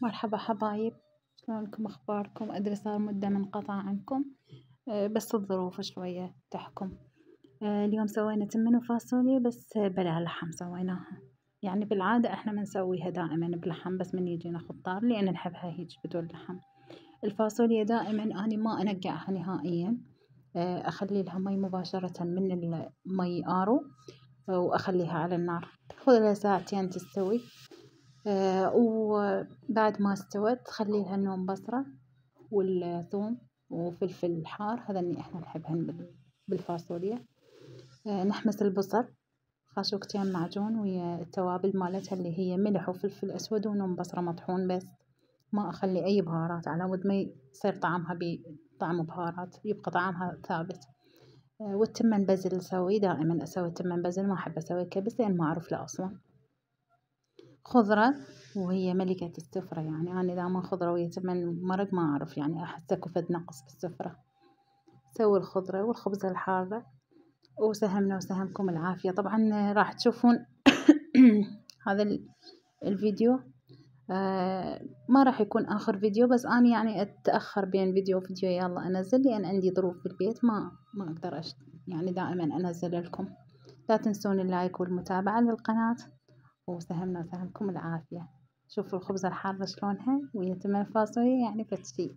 مرحبا حبايب، شلونكم أخباركم؟ أدري صار مدة منقطعة عنكم. بس الظروف شوية تحكم. اليوم سوينا تمن وفاصوليا بس بلا لحم سويناها. يعني بالعادة احنا ما نسويها دائما بلحم بس من يجي ناخذ طار لأن نحبها هيج بدون لحم. الفاصوليا دائما أنا ما أنقعها نهائيا. أخلي لها مي مباشرة من المي آرو، وأخليها على النار تاخذ لها ساعتين تستوي. وبعد ما استوت خليلها نوم بصرة والثوم وفلفل حار، هذا اللي احنا نحبهن بالفاصوليا. نحمس البصل خاشوقتين معجون ويا التوابل مالتها اللي هي ملح وفلفل أسود ونوم بصرة مطحون بس. ما أخلي أي بهارات على ود ما يصير طعمها بطعم بهارات، يبقى طعمها ثابت. والتمن بزل أسوي دائما، أسوي تمن بزل، ما أحب أسوي كبس لأن ما أعرف له أصلا. خضرة وهي ملكة السفرة، يعني أنا إذا ما خضرة ويا تمن مرق ما أعرف، يعني أحس أكو فد نقص بالسفرة. سوي الخضرة والخبزة الحارة وسهمنا وسهمكم العافية. طبعا راح تشوفون هذا الفيديو ما راح يكون آخر فيديو، بس أنا يعني أتأخر بين فيديو وفيديو يلا أنزل لأن عندي ظروف بالبيت ما أقدر يعني دائما أنزل لكم. لا تنسون اللايك والمتابعة للقناة، وسهمنا وسهمكم العافية. شوفوا الخبزة الحارة شلونها ويا تمن فاصوليا، يعني فتشي.